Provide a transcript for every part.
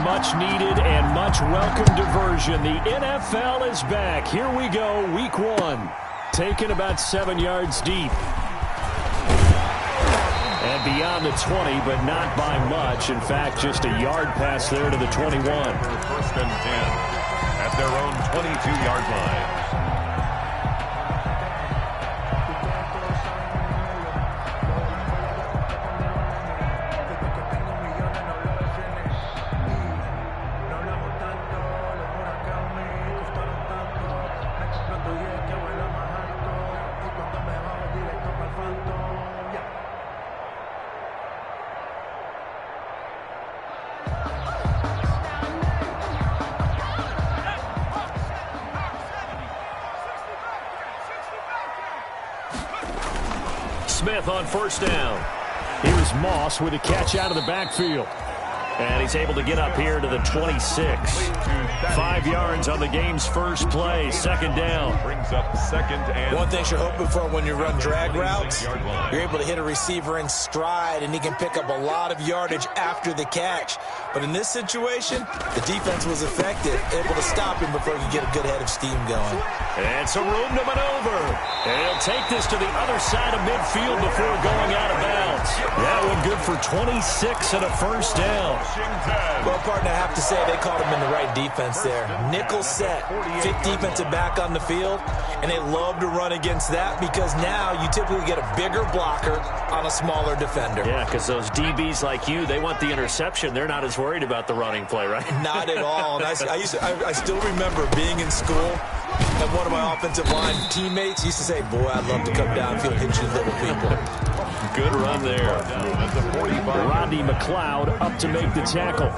much needed and much welcome diversion. The NFL is back. Here we go, week 1. Taken about 7 yards deep. And beyond the 20, but not by much. In fact, just a yard pass there to the 21. First and 10 at their own 22-yard line. Smith on first down. Here's Moss with a catch out of the backfield. And he's able to get up here to the 26. 5 yards on the game's first play. Second down. Brings up second and one thing you're hoping for when you run drag routes, you're able to hit a receiver in stride, and he can pick up a lot of yardage after the catch. But in this situation, the defense was effective, able to stop him before he could get a good head of steam going. And some room to maneuver. And he'll take this to the other side of midfield before going out of bounds. That one good for 26 and a first down. Well, partner, I have to say they caught him in the right defense there. Nickel set, fifth defensive back on the field, and they love to run against that because now you typically get a bigger blocker on a smaller defender. Yeah, because those DBs like you, they want the interception. They're not as worried about the running play, right? Not at all. And I still remember being in school, and one of my offensive line teammates used to say, boy, I'd love to come downfield and hit you little people. Good run there. Rodney McLeod up to make the tackle.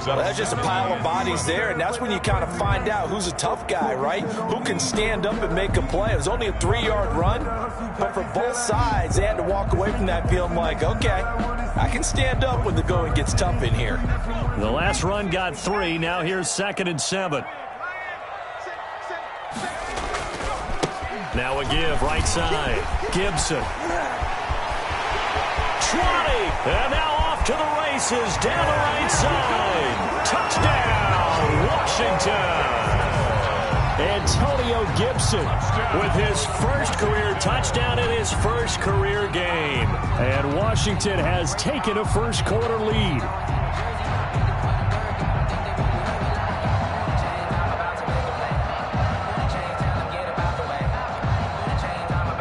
Well, that's just a pile of bodies there, and that's when you kind of find out who's a tough guy, right? Who can stand up and make a play. It was only a 3-yard run, but for both sides, they had to walk away from that field like, okay, I can stand up when the going gets tough in here. The last run got 3. Now here's 2nd and 7. Now a give, right side. Gibson. 20, and now off to the races, down the right side. Touchdown, Washington. Antonio Gibson with his first career touchdown in his first career game. And Washington has taken a first quarter lead.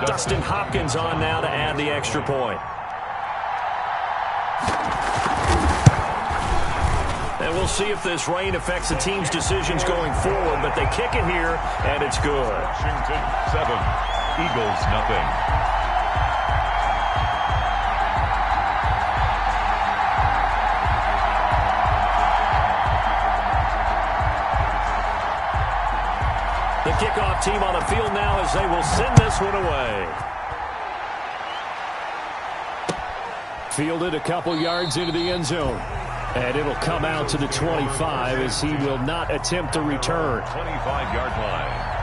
Dustin Hopkins on now to add the extra point. And we'll see if this rain affects the team's decisions going forward, but they kick it here, and it's good. Washington 7, Eagles nothing. The kickoff team on the field now as they will send this one away. Fielded a couple yards into the end zone. And it'll come out to the 25 as he will not attempt to return. 25-yard line.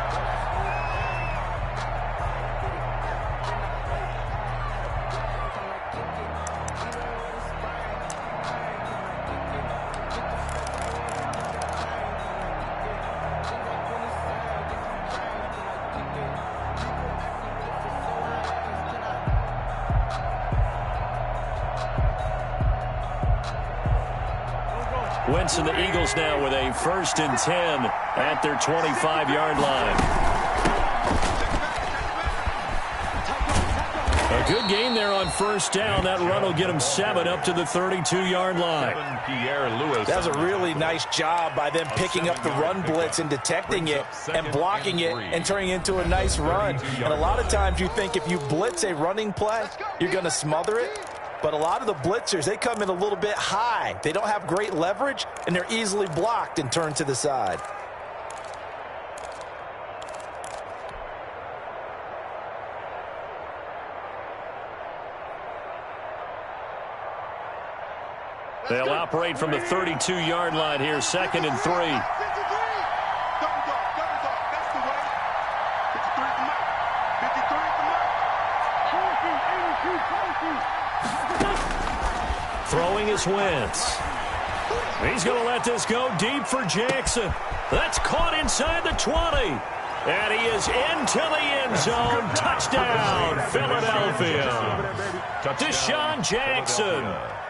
Wentz and the Eagles now with a 1st and 10 at their 25-yard line. A good game there on first down. That run will get him 7 up to the 32-yard line. That was a really nice job by them picking up the run blitz and detecting it and blocking it and turning it into a nice run. And a lot of times you think if you blitz a running play, you're going to smother it. But a lot of the blitzers, they come in a little bit high. They don't have great leverage, and they're easily blocked and turned to the side. They'll operate from the 32-yard line here, 2nd and 3. Throwing is Wentz. He's going to let this go deep for Jackson. That's caught inside the 20. And he is into the end zone. Touchdown, Philadelphia. Deshaun Jackson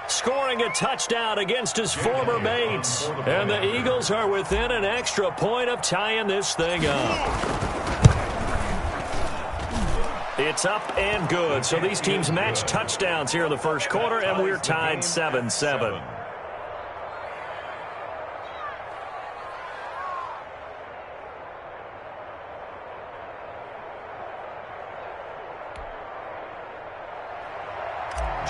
scoring a touchdown against his former mates. And the Eagles are within an extra point of tying this thing up. It's up and good. So these teams match touchdowns here in the first quarter, and we're tied 7-7.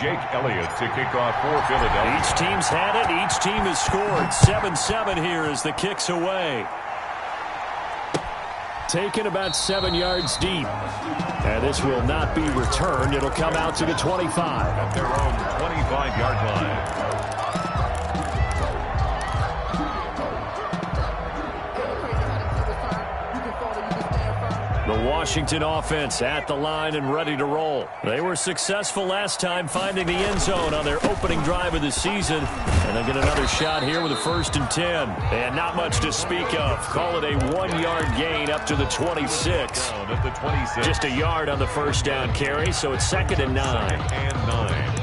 Jake Elliott to kick off for Philadelphia. Each team's had it. Each team has scored. 7-7 here as the kick's away. Taken about 7 yards deep. And this will not be returned. It'll come out to the 25. At their own 25-yard line. The Washington offense at the line and ready to roll. They were successful last time finding the end zone on their opening drive of the season. And they get another shot here with a 1st and 10. And not much to speak of. Call it a 1-yard gain up to the 26. At the 26. Just a yard on the first down carry, so it's 2nd and 9. 2nd and 9.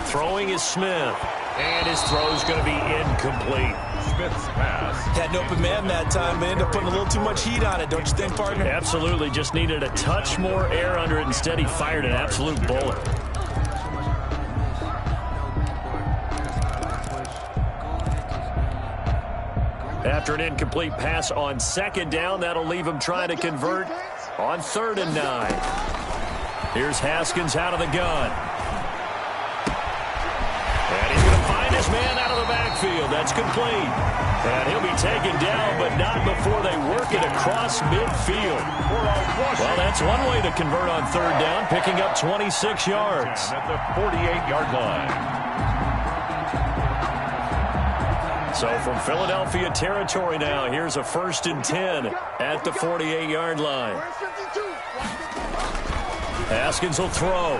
Throwing is Smith, and his throw's going to be incomplete. Smith's pass. Had an open man that time, but ended up putting a little too much heat on it, don't you think, partner? Absolutely, just needed a touch more air under it. Instead, he fired an absolute bullet. After an incomplete pass on 2nd down, that'll leave him trying to convert on 3rd and 9. Here's Haskins out of the gun. And he's going to find his man out of the backfield. That's complete. And he'll be taken down, but not before they work it across midfield. Well, that's one way to convert on 3rd down, picking up 26 yards. At the 48-yard line. So from Philadelphia territory now, here's a 1st and 10 at the 48-yard line. Haskins will throw.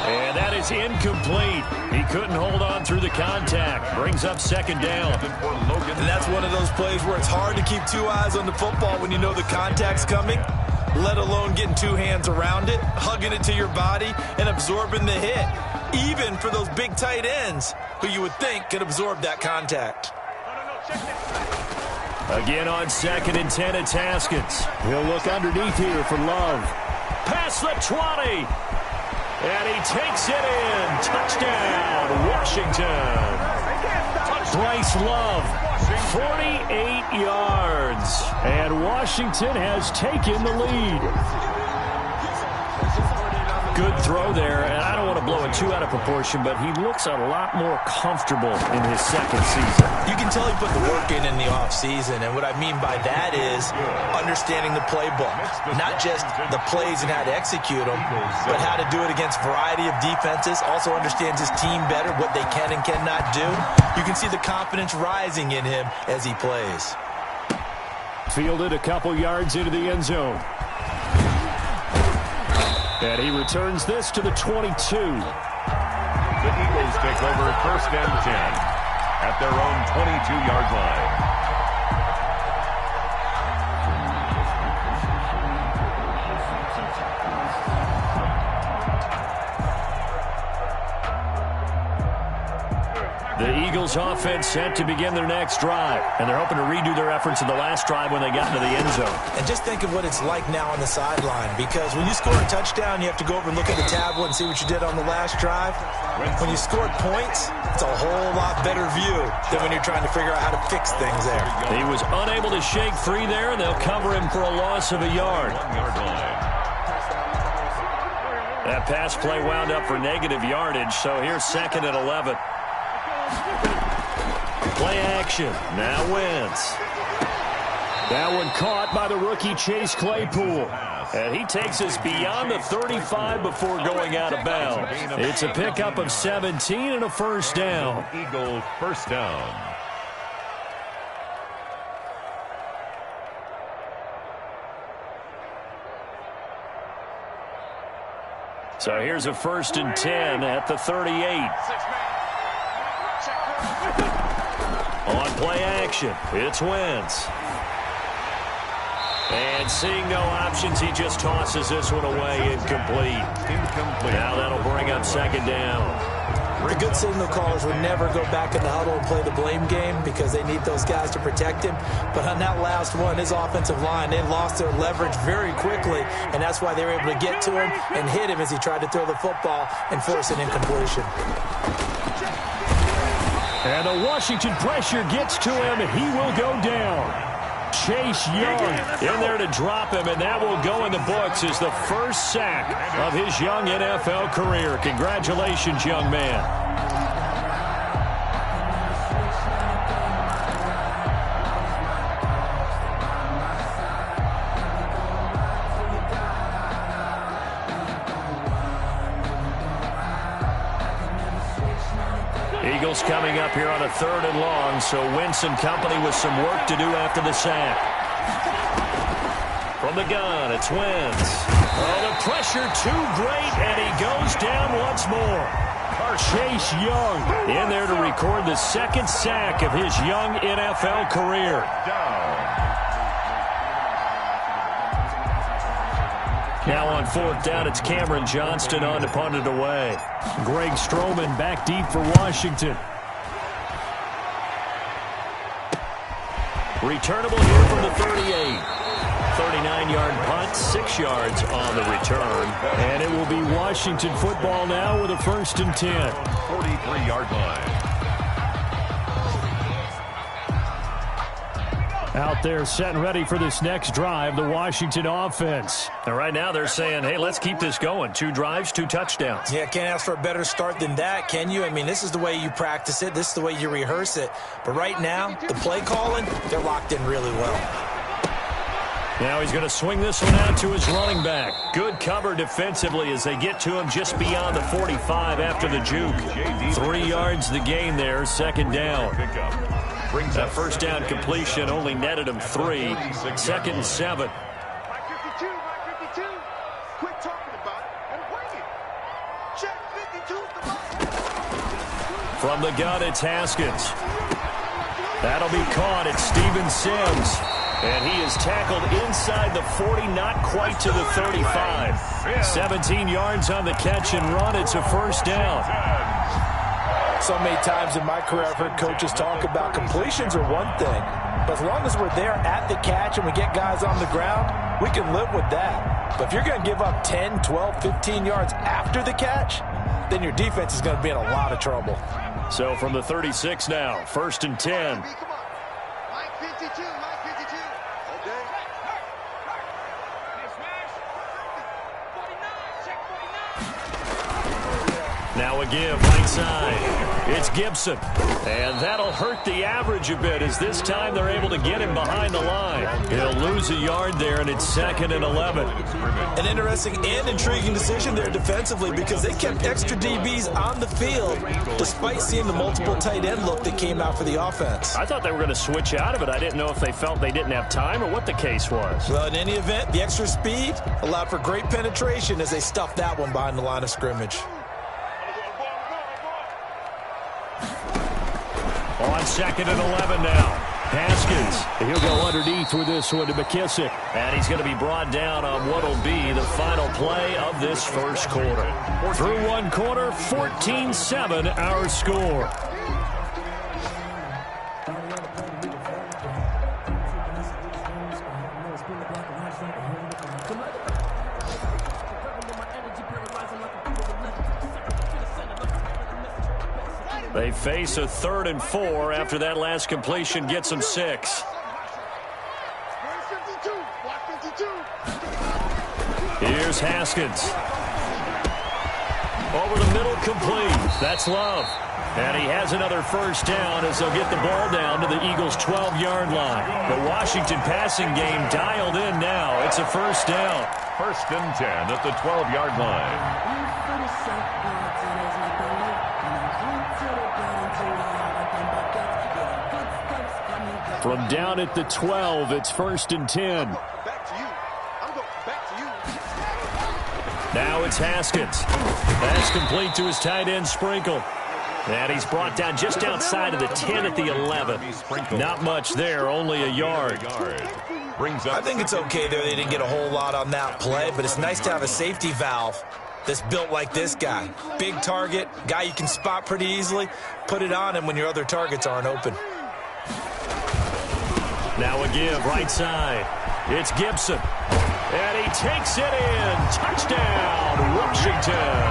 And that is incomplete. He couldn't hold on through the contact. Brings up 2nd down. And that's one of those plays where it's hard to keep 2 eyes on the football when you know the contact's coming, let alone getting 2 hands around it, hugging it to your body, and absorbing the hit. Even for those big tight ends who you would think could absorb that contact. Again on 2nd and 10, it's Haskins. He'll look underneath here for Love. Past the 20. And he takes it in. Touchdown, Washington. Bryce Love, 48 yards. And Washington has taken the lead. Good throw there, and I don't want to blow it too out of proportion, but he looks a lot more comfortable in his 2nd season. You can tell he put the work in the offseason, and what I mean by that is understanding the playbook. Not just the plays and how to execute them, but how to do it against a variety of defenses. Also understands his team better, what they can and cannot do. You can see the confidence rising in him as he plays. Fielded a couple yards into the end zone. And he returns this to the 22. The Eagles take over 1st and 10 at their own 22-yard line. The Eagles offense set to begin their next drive. And they're hoping to redo their efforts in the last drive when they got into the end zone. And just think of what it's like now on the sideline, because when you score a touchdown, you have to go over and look at the tablet and see what you did on the last drive. When you scored points, it's a whole lot better view than when you're trying to figure out how to fix things there. He was unable to shake free there, and they'll cover him for a loss of a yard. 1-yard line. That pass play wound up for negative yardage, so here's 2nd and 11. Play action. Now Wentz. That one caught by the rookie Chase Claypool. And he takes us beyond the 35 before going out of bounds. It's a pickup of 17 and a 1st down. Eagle 1st down. So here's a 1st and 10 at the 38. On play action, it's Wentz. And seeing no options, he just tosses this one away, incomplete. Now that'll bring up 2nd down. The good signal callers would never go back in the huddle and play the blame game because they need those guys to protect him. But on that last one, his offensive line, they lost their leverage very quickly, and that's why they were able to get to him and hit him as he tried to throw the football and force an incompletion. And the Washington pressure gets to him, and he will go down. Chase Young in there to drop him, and that will go in the books as the first sack of his young NFL career. Congratulations, young man. Eagles coming up here on a 3rd and long, so Wentz and company with some work to do after the sack. From the gun, it's Wentz. Oh, the pressure too great, and he goes down once more. Chase Young in there to record the 2nd sack of his young NFL career. Now on 4th down, it's Cameron Johnston on to punt it away. Greg Stroman back deep for Washington. Returnable here from the 38. 39-yard punt, 6 yards on the return. And it will be Washington football now with a 1st and 10. 43-yard line. Out there set and ready for this next drive, the Washington offense. And right now they're saying, hey, let's keep this going. 2 drives, 2 touchdowns. Yeah, can't ask for a better start than that, can you? I mean, this is the way you practice it. This is the way you rehearse it. But right now, the play calling, they're locked in really well. Now he's going to swing this one out to his running back. Good cover defensively as they get to him just beyond the 45 after the juke. 3 yards the gain there, 2nd down. That 1st down completion only netted him 3. 2nd and 7. From the gun, it's Haskins. That'll be caught. It's Steven Sims. And he is tackled inside the 40, not quite to the 35. 17 yards on the catch and run. It's a 1st down. So many times in my career I've heard coaches talk about completions are one thing. But as long as we're there at the catch and we get guys on the ground, we can live with that. But if you're going to give up 10, 12, 15 yards after the catch, then your defense is going to be in a lot of trouble. So from the 36 now, 1st and 10. Now again, right side. It's Gibson. And that'll hurt the average a bit as this time they're able to get him behind the line. He'll lose a yard there, and it's 2nd and 11. An interesting and intriguing decision there defensively because they kept extra DBs on the field despite seeing the multiple tight end look that came out for the offense. I thought they were going to switch out of it. I didn't know if they felt they didn't have time or what the case was. Well, in any event, the extra speed allowed for great penetration as they stuffed that one behind the line of scrimmage. On 2nd and 11 now. Haskins. He'll go underneath with this one to McKissick. And he's going to be brought down on what will be the final play of this 1st quarter. Through 1 quarter, 14-7 our score. They face a 3rd and 4 after that last completion gets them 6. Here's Haskins. Over the middle, complete. That's Love. And he has another 1st down as they'll get the ball down to the Eagles' 12-yard line. The Washington passing game dialed in now. It's a 1st down. 1st and 10 at the 12-yard line. From down at the 12, it's 1st and 10. Now it's Haskins. That's complete to his tight end, Sprinkle. And he's brought down just outside of the 10 at the 11. Not much there, only a yard. I think it's okay there. They didn't get a whole lot on that play, but it's nice to have a safety valve that's built like this guy. Big target, guy you can spot pretty easily. Put it on him when your other targets aren't open. Now a give, right side. It's Gibson. And he takes it in. Touchdown, Washington.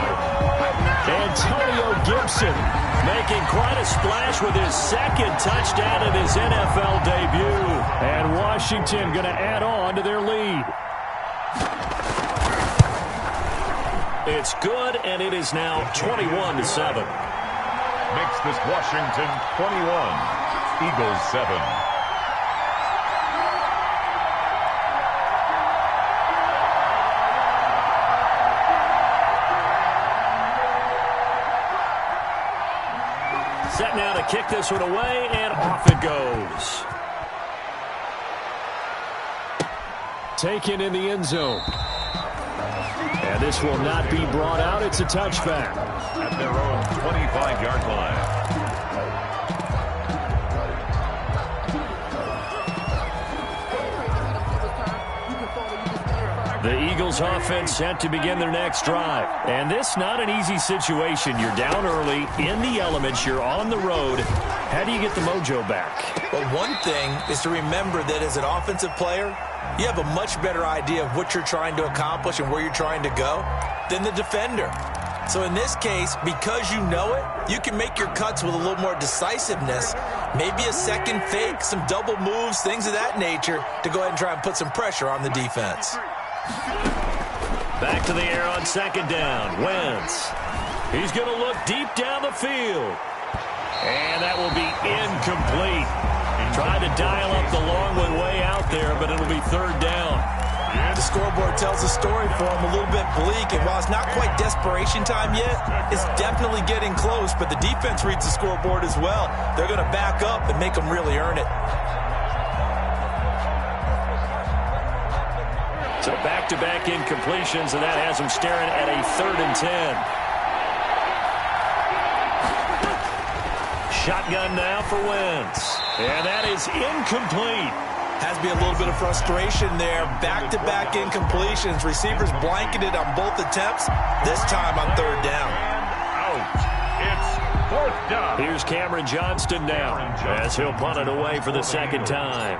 Antonio Gibson making quite a splash with his second touchdown in his NFL debut. And Washington going to add on to their lead. It's good, and it is now 21-7. Makes this Washington 21, Eagles 7. Set now to kick this one away, and off it goes. Taken in the end zone. And this will not be brought out. It's a touchback. At their own 25-yard line. The Eagles offense set to begin their next drive. And this not an easy situation. You're down early, in the elements, you're on the road. How do you get the mojo back? Well, one thing is to remember that as an offensive player, you have a much better idea of what you're trying to accomplish and where you're trying to go than the defender. So in this case, because you know it, you can make your cuts with a little more decisiveness, maybe a second fake, some double moves, things of that nature, to go ahead and try and put some pressure on the defense. Back to the air on second down. Wentz. He's going to look deep down the field. And that will be incomplete. Tried to dial up the long one way out there, but it'll be third down. The scoreboard tells a story for him, a little bit bleak, and while it's not quite desperation time yet, it's definitely getting close, but the defense reads the scoreboard as well. They're going to back up and make them really earn it. So back-to-back incompletions, and that has them staring at a 3rd and 10. Shotgun now for Wentz. And that is incomplete. Has to be a little bit of frustration there. Back-to-back incompletions. Receivers blanketed on both attempts, this time on 3rd down. Out. It's 4th down. Here's Cameron Johnston now as he'll punt it away for the second time.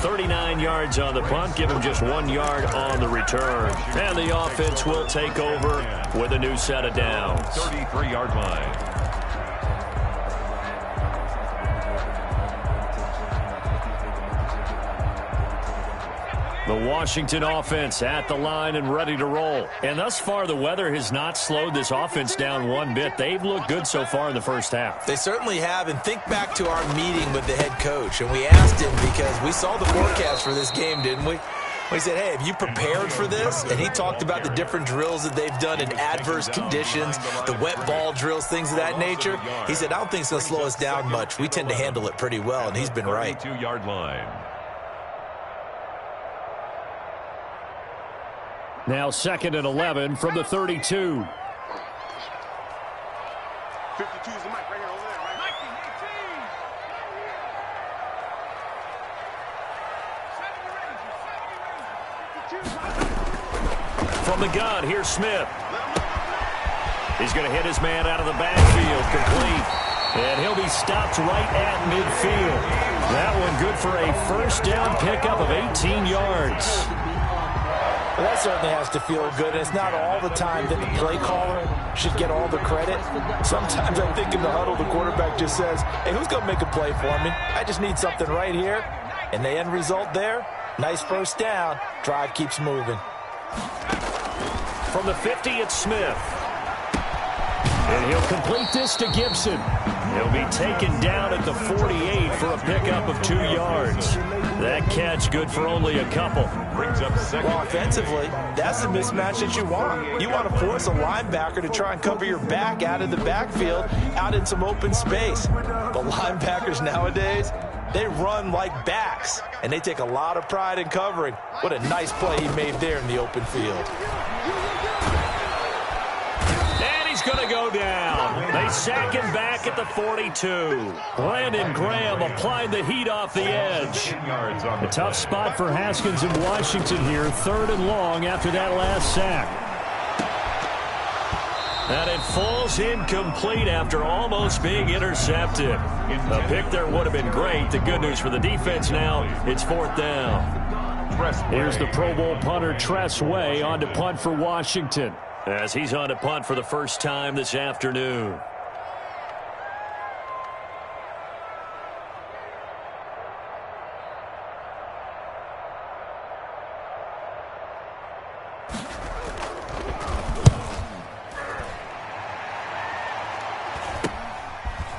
39 yards on the punt, give him just 1 yard on the return. And the offense will take over with a new set of downs. 33-yard line. The Washington offense at the line and ready to roll. And thus far, the weather has not slowed this offense down one bit. They've looked good so far in the first half. They certainly have. And think back to our meeting with the head coach. And we asked him because we saw the forecast for this game, didn't we? We said, hey, have you prepared for this? And he talked about the different drills that they've done in adverse conditions, the wet ball drills, things of that nature. He said, I don't think it's going to slow us down much. We tend to handle it pretty well, and he's been right. 32-yard line. Now 2nd and 11 from the 32. 52 is the mic right here over there, right? From the gun, here's Smith. He's going to hit his man out of the backfield, complete. And he'll be stopped right at midfield. That one good for a first down pickup of 18 yards. Well, that certainly has to feel good. It's not all the time that the play caller should get all the credit. Sometimes I think in the huddle, the quarterback just says, hey, who's going to make a play for me? I just need something right here. And the end result there, nice first down. Drive keeps moving. From the 50, it's Smith. And he'll complete this to Gibson. He'll be taken down at the 48 for a pickup of 2 yards. That catch good for only a couple. Brings up second. Well, offensively, that's the mismatch that you want. You want to force a linebacker to try and cover your back out of the backfield, out in some open space. But linebackers nowadays, they run like backs, and they take a lot of pride in covering. What a nice play he made there in the open field. He's going to go down. They sack him back at the 42. Brandon Graham applied the heat off the edge. A tough spot for Haskins in Washington here. 3rd and long after that last sack. And it falls incomplete after almost being intercepted. A pick there would have been great. The good news for the defense now, it's 4th down. Here's the Pro Bowl punter Tress Way on to punt for Washington, as he's on to punt for the first time this afternoon.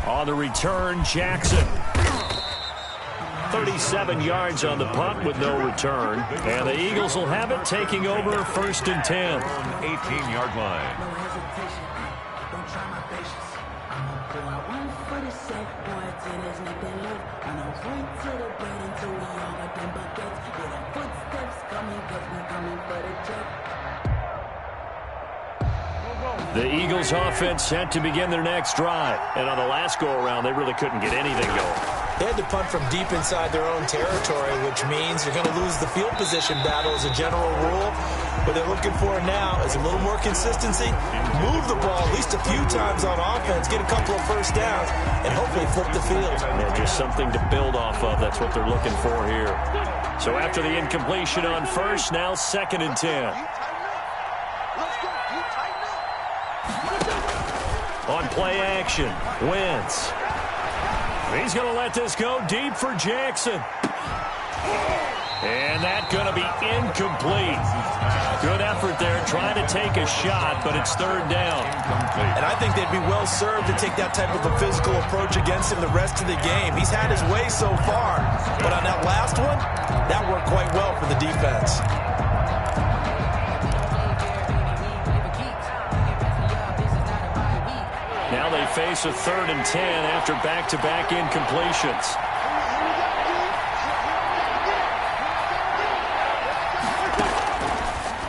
On the return, Jackson. 37 yards on the punt with no return. And the Eagles will have it, taking over 1st and 10. 18-yard line. The Eagles offense set to begin their next drive. And on the last go-around, they really couldn't get anything going. They had to punt from deep inside their own territory, which means you're going to lose the field position battle as a general rule. What they're looking for now is a little more consistency, move the ball at least a few times on offense, get a couple of first downs, and hopefully flip the field. And just something to build off of. That's what they're looking for here. So after the incompletion on first, now 2nd and 10. On play action, Wentz. He's going to let this go deep for Jackson. And that's going to be incomplete. Good effort there trying to take a shot, but it's 3rd down. And I think they'd be well served to take that type of a physical approach against him the rest of the game. He's had his way so far, but on that last one, that worked quite well for the defense. Now they face a 3rd and 10 after back-to-back incompletions.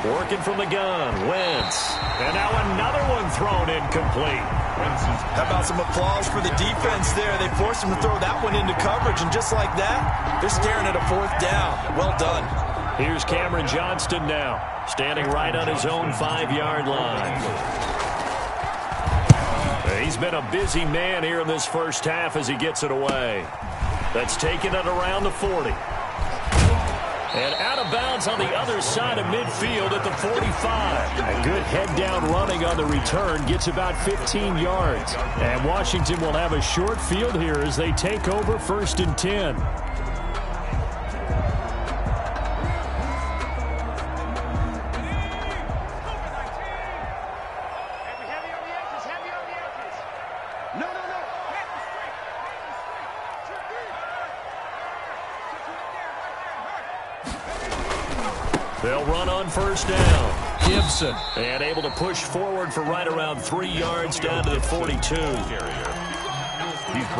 Working from the gun, Wentz. And now another one thrown incomplete. How about some applause for the defense there? They forced him to throw that one into coverage, and just like that, they're staring at a 4th down. Well done. Here's Cameron Johnston now, standing right on his own 5-yard line. He's been a busy man here in this first half as he gets it away. That's taken it around the 40. And out of bounds on the other side of midfield at the 45. A good head-down running on the return gets about 15 yards. And Washington will have a short field here as they take over 1st and 10. They'll run on 1st down. Gibson. And able to push forward for right around 3 yards down to the 42.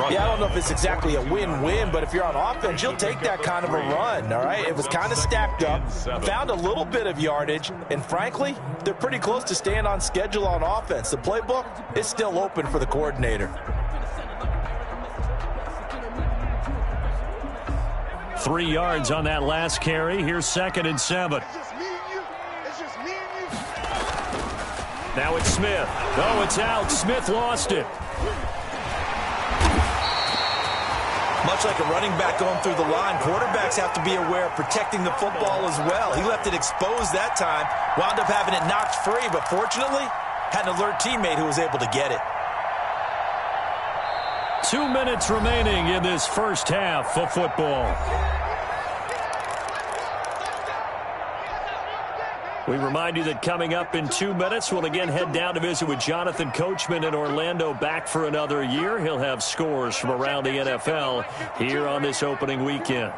Yeah, I don't know if it's exactly a win-win, but if you're on offense, you'll take that kind of a run, all right? It was kind of stacked up, found a little bit of yardage, and frankly, they're pretty close to staying on schedule on offense. The playbook is still open for the coordinator. 3 yards on that last carry. Here's 2nd and 7. Now it's Smith. Oh, it's out. Smith lost it. Much like a running back going through the line, quarterbacks have to be aware of protecting the football as well. He left it exposed that time, wound up having it knocked free, but fortunately, had an alert teammate who was able to get it. 2 minutes remaining in this first half of football. We remind you that coming up in 2 minutes, we'll again head down to visit with Jonathan Coachman in Orlando, back for another year. He'll have scores from around the NFL here on this opening weekend.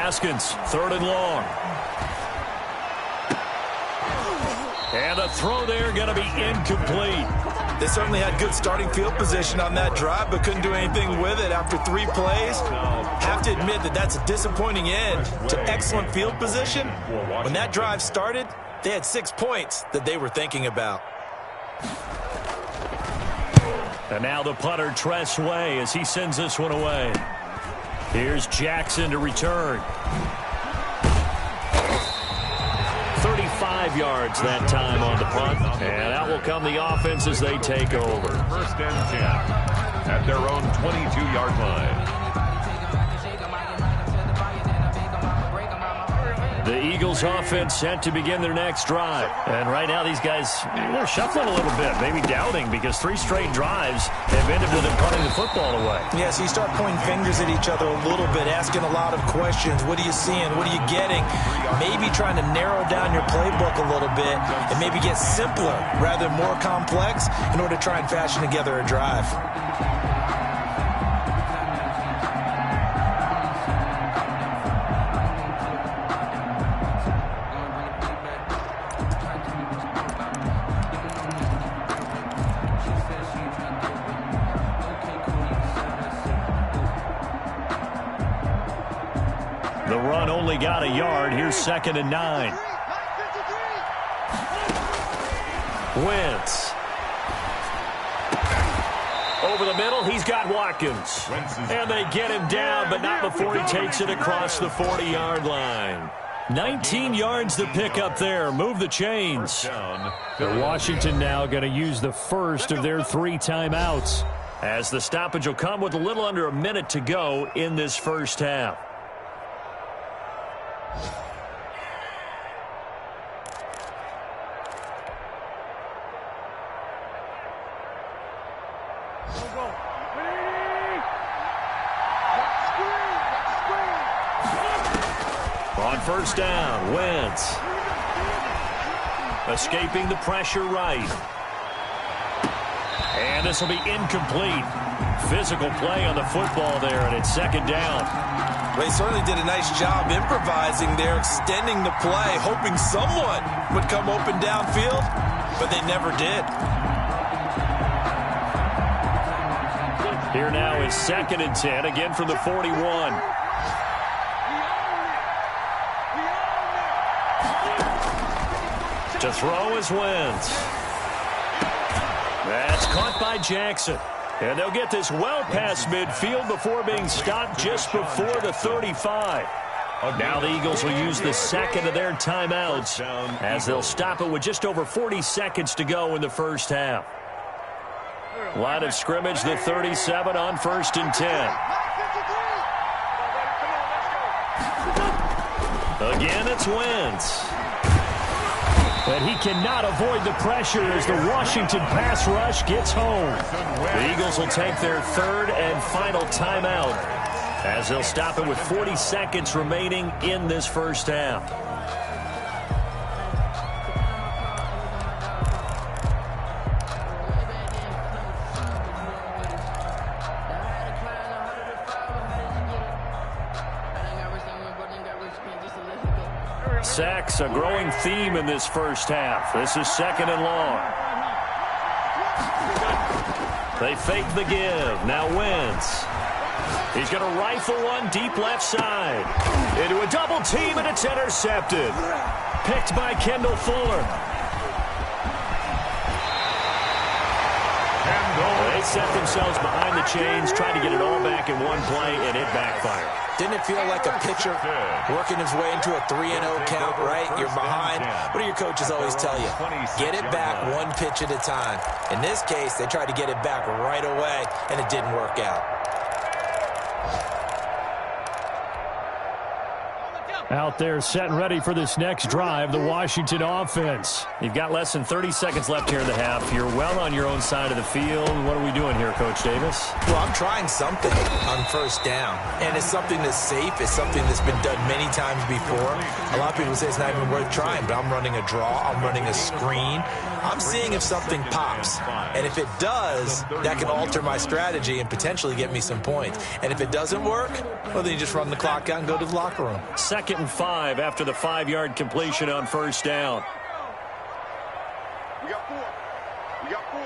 Haskins, 3rd and long. And the throw there going to be incomplete. They certainly had good starting field position on that drive, but couldn't do anything with it after 3 plays. Have to admit that that's a disappointing end to excellent field position. When that drive started, they had 6 points that they were thinking about. And now the punter, Tress Way, as he sends this one away. Here's Jackson to return. 35 yards that time on the punt. And out will come the offense as they take over. 1st and 10 at their own 22-yard line. The Eagles offense set to begin their next drive. And right now these guys, they're shuffling a little bit, maybe doubting, because 3 straight drives have ended with them punting the football away. Yeah, so you start pointing fingers at each other a little bit, asking a lot of questions. What are you seeing? What are you getting? Maybe trying to narrow down your playbook a little bit and maybe get simpler rather than more complex in order to try and fashion together a drive. The run only got a yard. Here's 2nd and 9. Wentz. Over the middle, he's got Watkins. And they get him down, but not before he takes it across the 40-yard line. 19 yards to pick up there. Move the chains. Washington now going to use the first of their 3 timeouts, as the stoppage will come with a little under a minute to go in this first half. On 1st down, Wentz. Escaping the pressure right. And this will be incomplete. Physical play on the football there, and it's 2nd down. Well, they certainly did a nice job improvising there, extending the play, hoping someone would come open downfield, but they never did. Here now is 2nd and 10, again from the 41. To throw is Wentz. That's caught by Jackson. And they'll get this well past midfield before being stopped just before the 35. Now the Eagles will use the 2nd of their timeouts, as they'll stop it with just over 40 seconds to go in the first half. Line of scrimmage, the 37 on 1st and 10. Again, it's Wentz. But he cannot avoid the pressure as the Washington pass rush gets home. The Eagles will take their 3rd and final timeout, as they'll stop it with 40 seconds remaining in this first half. Sacks, a growing theme in this first half. This is 2nd and long. They fake the give. Now Wentz. He's going to rifle one deep left side. Into a double team, and it's intercepted. Picked by Kendall Fuller. They set themselves behind the chains, tried to get it all back in one play, and it backfired. Didn't it feel like a pitcher working his way into a 3-0 count, right? You're behind. What do your coaches always tell you? Get it back one pitch at a time. In this case, they tried to get it back right away, and it didn't work out. Out there set and ready for this next drive, the Washington offense. You've got less than 30 seconds left here in the half. You're well on your own side of the field. What are we doing here, Coach Davis? Well, I'm trying something on first down, and it's something that's safe. It's something that's been done many times before. A lot of people say it's not even worth trying, but I'm running a draw. I'm running a screen. I'm seeing if something pops, and if it does, that can alter my strategy and potentially get me some points. And if it doesn't work, well, then you just run the clock out and go to the locker room. 2nd and 5 after the 5-yard completion on first down. We got 4. We got 4.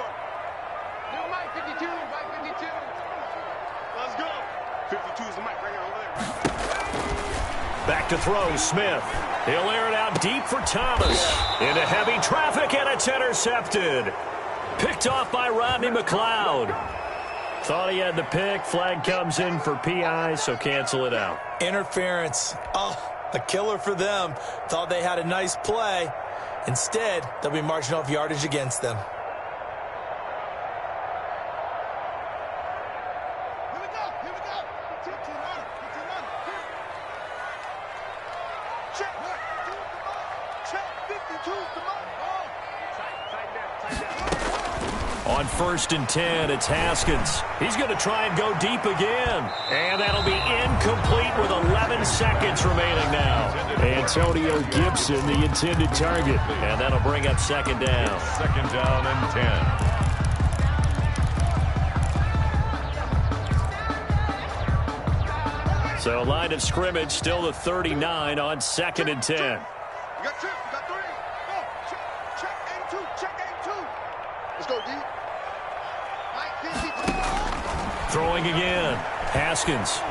No, Mike 52. Mike 52. Let's go. 52 is the mic right here over there. Back to throw, Smith. He'll air it out deep for Thomas. Into heavy traffic, and it's intercepted. Picked off by Rodney McLeod. Thought he had the pick. Flag comes in for PI, so cancel it out. Interference. Oh, a killer for them. Thought they had a nice play. Instead, they'll be marching off yardage against them. Here we go. Here we go. 15 on it. 15 on it. Check. Check. 52. Come on. Tighten down. On 1st and 10, it's Haskins. He's going to try and go deep again. And that'll be incomplete with 11 seconds remaining now. Antonio Gibson, the intended target. And that'll bring up 2nd down. 2nd down and 10. So line of scrimmage still the 39 on 2nd and 10. You got 2. You got 3. Go. Check and 2. Check and 2. Let's go, D. Mike 52. Throwing again. Haskins.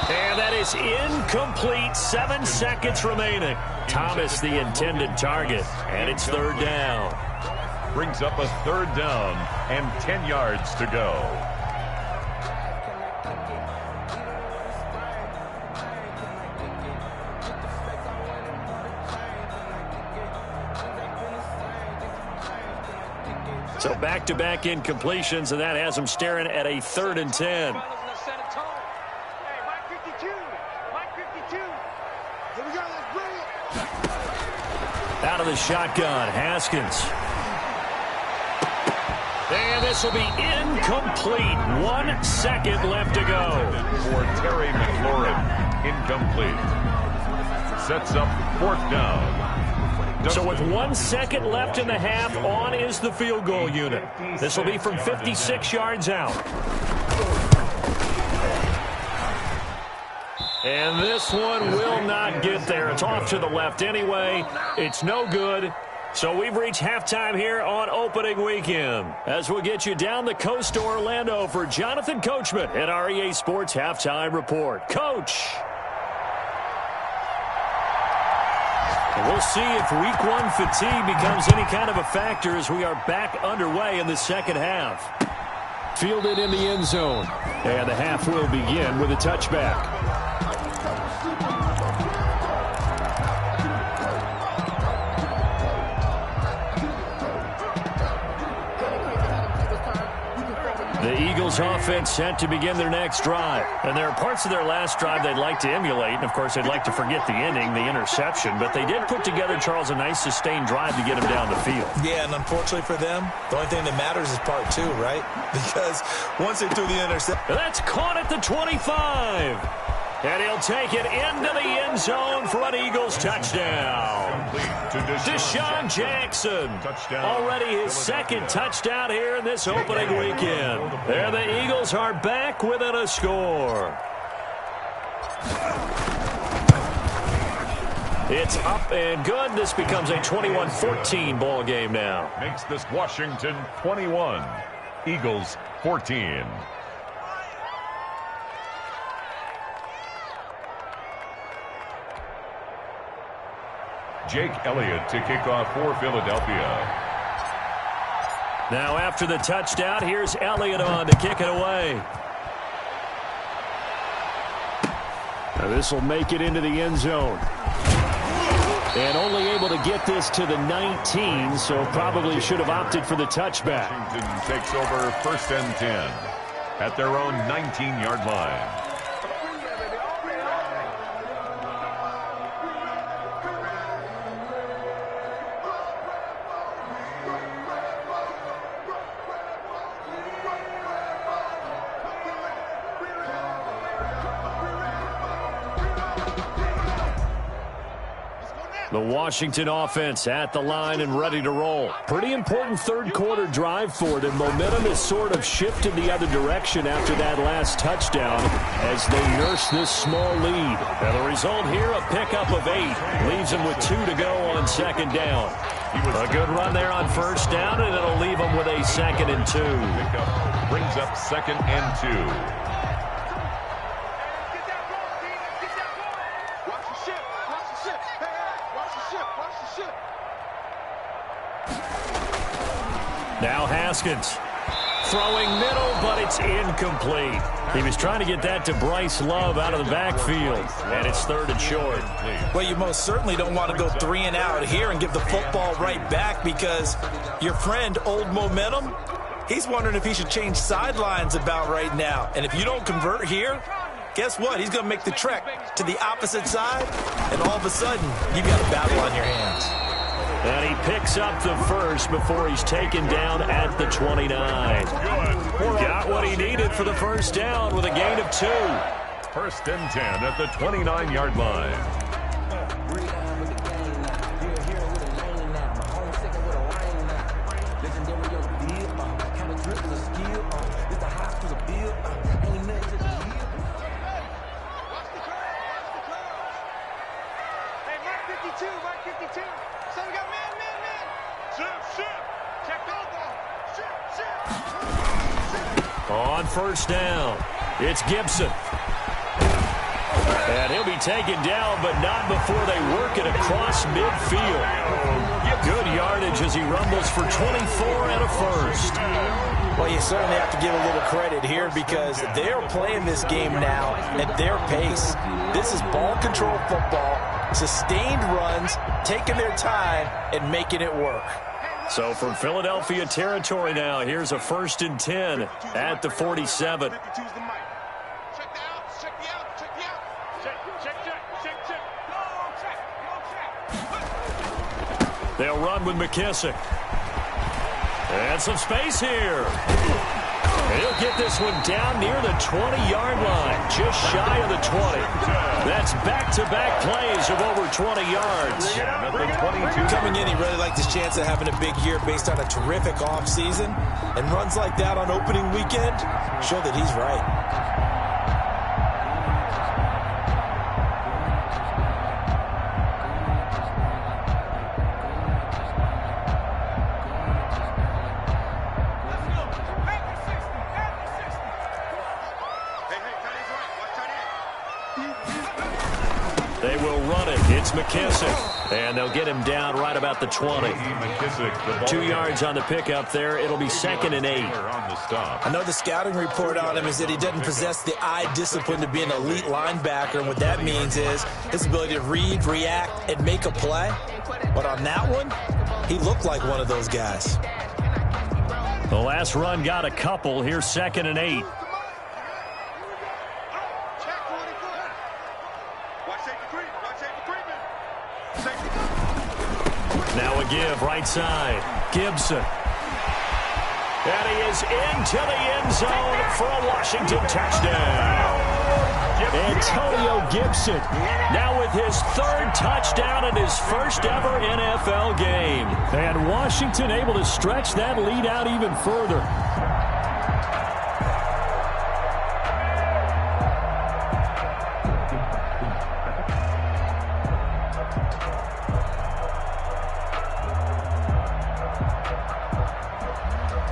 And that is incomplete. 7 seconds remaining. Thomas, the intended target. And it's 3rd down. Brings up a 3rd down and 10 yards to go. So back-to-back incompletions, and that has them staring at a 3rd and 10. Hey, Mike 52. Mike 52. Here we go. Let's bring it. Out of the shotgun, Haskins. And this will be incomplete. 1 second left to go. For Terry McLaurin, incomplete. Sets up 4th down. So with 1 second left in the half, on is the field goal unit. This will be from 56 yards out. And this one will not get there. It's off to the left anyway. It's no good. So we've reached halftime here on opening weekend. As we'll get you down the coast to Orlando for Jonathan Coachman at our EA Sports Halftime Report. Coach. We'll see if week 1 fatigue becomes any kind of a factor as we are back underway in the 2nd half. Fielded in the end zone. And the half will begin with a touchback. The Eagles offense set to begin their next drive. And there are parts of their last drive they'd like to emulate. And, of course, they'd like to forget the ending, the interception. But they did put together, Charles, a nice sustained drive to get them down the field. Yeah, and unfortunately for them, the only thing that matters is part 2, right? Because once they threw the interception. That's caught at the 25. And he'll take it into the end zone for an Eagles touchdown. Deshaun Jackson. Already his 2nd touchdown here in this opening weekend. And the Eagles are back within a score. It's up and good. This becomes a 21-14 ball game now. Makes this Washington 21, Eagles 14. Jake Elliott to kick off for Philadelphia. Now after the touchdown, here's Elliott on to kick it away. Now this will make it into the end zone. And only able to get this to the 19, so probably should have opted for the touchback. Washington takes over 1st and 10 at their own 19-yard line. The Washington offense at the line and ready to roll. Pretty important third-quarter drive for them. Momentum has sort of shifted the other direction after that last touchdown as they nurse this small lead. And the result here, a pickup of 8. Leaves them with 2 to go on second down. A good run there on first down, and it'll leave them with a 2nd and 2. Pickup brings up 2nd and 2. Now Haskins throwing middle, but it's incomplete. He was trying to get that to Bryce Love out of the backfield, and it's 3rd and short. Well, you most certainly don't want to go 3 and out here and give the football right back because your friend, Old Momentum, he's wondering if he should change sidelines about right now. And if you don't convert here, guess what? He's going to make the trek to the opposite side, and all of a sudden, you've got a battle on your hands. And he picks up the first before he's taken down at the 29. Got what he needed for the first down with a gain of 2. 1st and 10 at the 29-yard line. On first down, it's Gibson. And he'll be taken down, but not before they work it across midfield. Good yardage as he rumbles for 24 and a first. Well, you certainly have to give a little credit here because they're playing this game now at their pace. This is ball control football, sustained runs, taking their time, and making it work. So from Philadelphia territory now, here's a 1st and 10 at the 47. They'll run with McKissick. And some space here. He'll get this one down near the 20-yard line, just shy of the 20. That's back-to-back plays of over 20 yards. Coming in, he really liked his chance of having a big year based on a terrific offseason. And runs like that on opening weekend show that he's right. They will run it. It's McKissick. And they'll get him down right about the 20. 2 yards on the pickup there. It'll be 2nd and 8. I know the scouting report on him is that he doesn't possess the eye discipline to be an elite linebacker. And what that means is his ability to read, react, and make a play. But on that one, he looked like one of those guys. The last run got a couple. Here's 2nd and 8. Now a give, right side. Gibson. And he is into the end zone for a Washington touchdown. Antonio Gibson now with his 3rd touchdown in his first ever NFL game. And Washington able to stretch that lead out even further.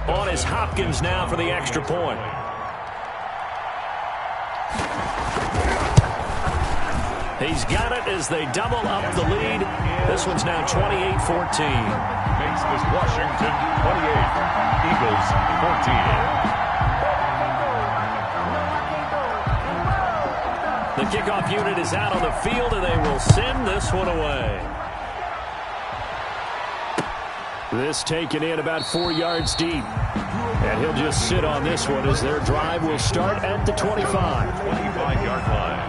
On is Hopkins now for the extra point. He's got it as they double up the lead. This one's now 28-14. Makes this Washington 28, Eagles 14. The kickoff unit is out on the field, and they will send this one away. This taken in about 4 yards deep. And he'll just sit on this one as their drive will start at the 25. 25-yard line.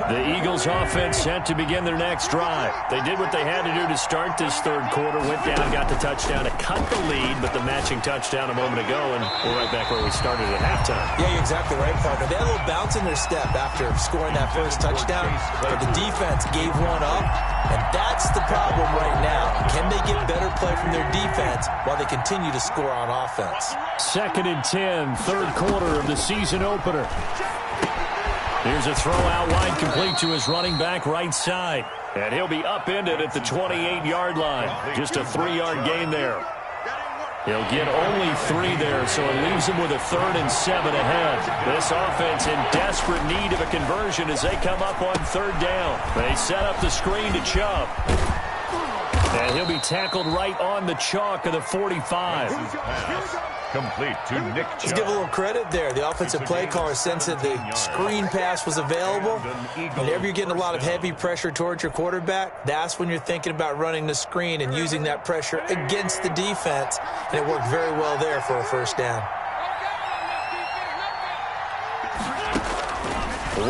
The Eagles offense set to begin their next drive. They did what they had to do to start this third quarter, went down, got the touchdown to cut the lead, but the matching touchdown a moment ago, and we're right back where we started at halftime. Yeah, you're exactly right, partner. They had a little bounce in their step after scoring that first touchdown, but the defense gave one up, and that's the problem right now. Can they get better play from their defense while they continue to score on offense? 2nd and 10, third quarter of the season opener. Here's a throw out wide, complete to his running back right side. And he'll be upended at the 28-yard line. Just a 3-yard gain there. He'll get only 3 there, so it leaves him with a 3rd and 7 ahead. This offense in desperate need of a conversion as they come up on 3rd down. They set up the screen to Chubb. And he'll be tackled right on the chalk of the 45. Complete to Nick Chubb. Let's give a little credit there. The offensive play caller sensed that the screen pass was available. Whenever you're getting a lot of heavy pressure towards your quarterback, that's when you're thinking about running the screen and using that pressure against the defense. And it worked very well there for a first down.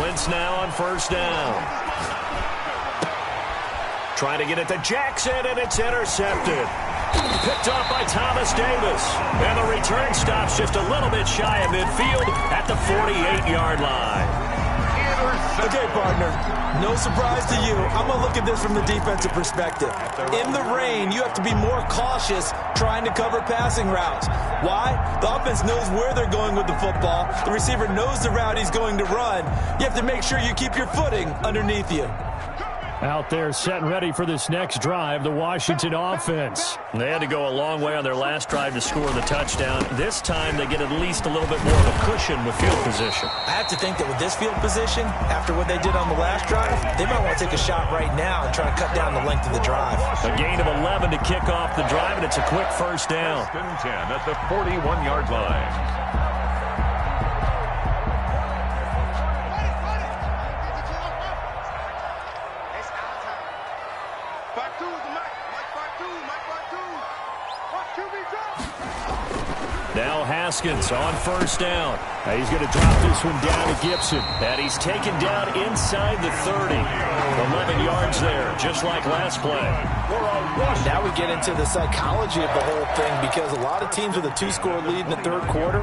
Wentz now on first down. Trying to get it to Jackson, and it's intercepted. Picked off by Thomas Davis. And the return stops just a little bit shy of midfield at the 48-yard line. Okay, partner, no surprise to you. I'm going to look at this from the defensive perspective. In the rain, you have to be more cautious trying to cover passing routes. Why? The offense knows where they're going with the football. The receiver knows the route he's going to run. You have to make sure you keep your footing underneath you. Out there set and ready for this next drive, the Washington offense. They had to go a long way on their last drive to score the touchdown. This time they get at least a little bit more of a cushion with field position. I have to think that with this field position, after what they did on the last drive, they might want to take a shot right now and try to cut down the length of the drive. A gain of 11 to kick off the drive, and it's a quick first down. 1st and 10 at the 41-yard line. Now Haskins on first down. He's going to drop this one down to Gibson. And he's taken down inside the 30. 11 yards there, just like last play. Now we get into the psychology of the whole thing, because a lot of teams with a 2-score lead in the third quarter,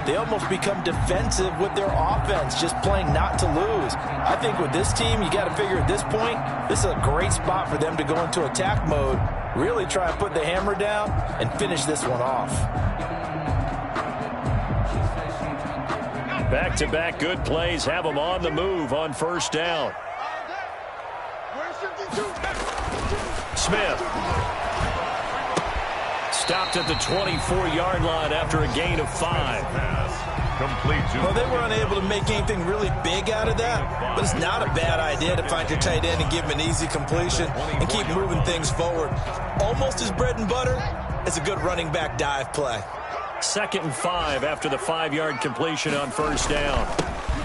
they almost become defensive with their offense, just playing not to lose. I think with this team, you got to figure at this point, this is a great spot for them to go into attack mode, really try and put the hammer down and finish this one off. Back-to-back good plays have them on the move on first down. Smith. Stopped at the 24-yard line after a gain of 5. Well, they were unable to make anything really big out of that, but it's not a bad idea to find your tight end and give him an easy completion and keep moving things forward. Almost his bread and butter is a good running back dive play. 2nd and 5 after the 5-yard completion on first down.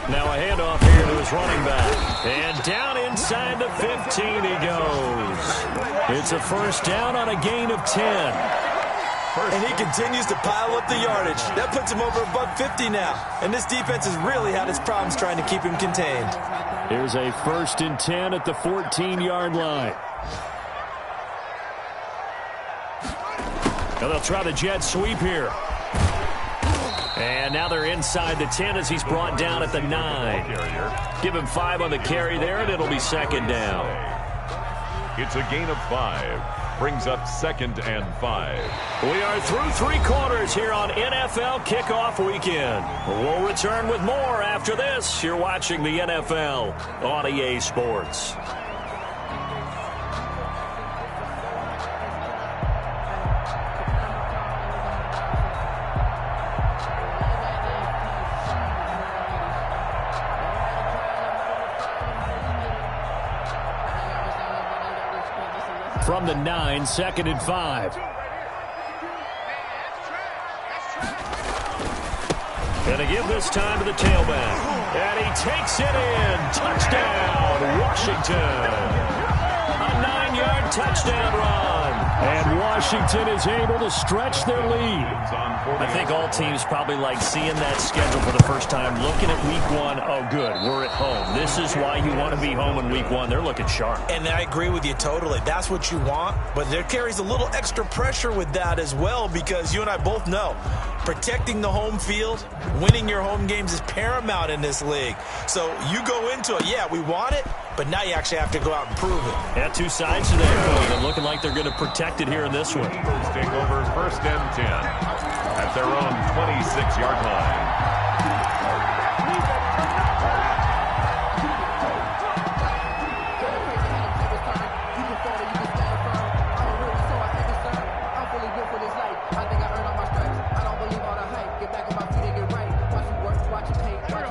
Now a handoff here to his running back. And down inside the 15 he goes. It's a first down on a gain of 10. And he continues to pile up the yardage. That puts him over $150 now. And this defense has really had its problems trying to keep him contained. Here's a 1st and 10 at the 14-yard line. Now they'll try the jet sweep here. And now they're inside the 10 as he's brought down at the 9. Give him 5 on the carry there, and it'll be 2nd down. It's a gain of 5. Brings up 2nd and 5. We are through 3 quarters here on NFL Kickoff Weekend. We'll return with more after this. You're watching the NFL on EA Sports. From the 9, 2nd and 5. Gonna give this time to the tailback. And he takes it in. Touchdown, Washington. A 9-yard touchdown run. And Washington is able to stretch their lead. I think all teams probably like seeing that schedule for the first time, looking at week 1. Oh, good, we're at home. This is why you want to be home in week 1. They're looking sharp. And I agree with you totally. That's what you want, but there carries a little extra pressure with that as well, because you and I both know protecting the home field, winning your home games is paramount in this league. So you go into it, yeah, we want it, but now you actually have to go out and prove it. Yeah, two sides to that coin, and looking like they're going to protect it here in this one. Eagles take over 1st and 10 at their own 26-yard line.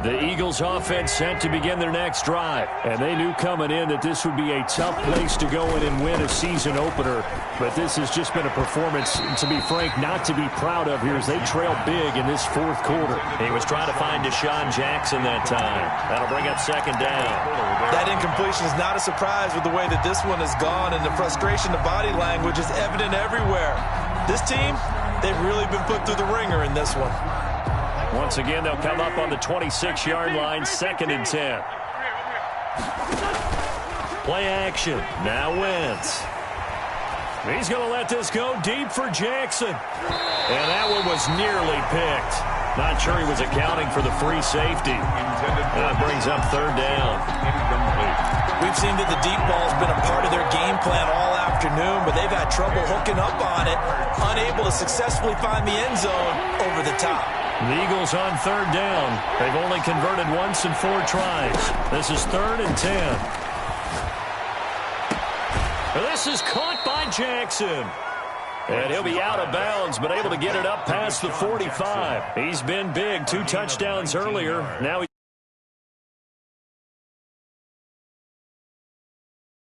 The Eagles offense set to begin their next drive, and they knew coming in that this would be a tough place to go in and win a season opener, but this has just been a performance, to be frank, not to be proud of here as they trail big in this 4th quarter. He was trying to find Deshaun Jackson that time. That'll bring up 2nd down. That incompletion is not a surprise with the way that this one has gone, and the frustration, the body language is evident everywhere. This team, they've really been put through the ringer in this one. Once again, they'll come up on the 26-yard line, 2nd and 10. Play action. Now Wentz. He's going to let this go deep for Jackson. And that one was nearly picked. Not sure he was accounting for the free safety. That brings up 3rd down. We've seen that the deep ball has been a part of their game plan all afternoon, but they've had trouble hooking up on it, unable to successfully find the end zone over the top. The Eagles on 3rd down. They've only converted once in 4 tries. This is 3rd and 10. This is caught by Jackson. And he'll be out of bounds, but able to get it up past the 45. He's been big. 2 touchdowns earlier. Now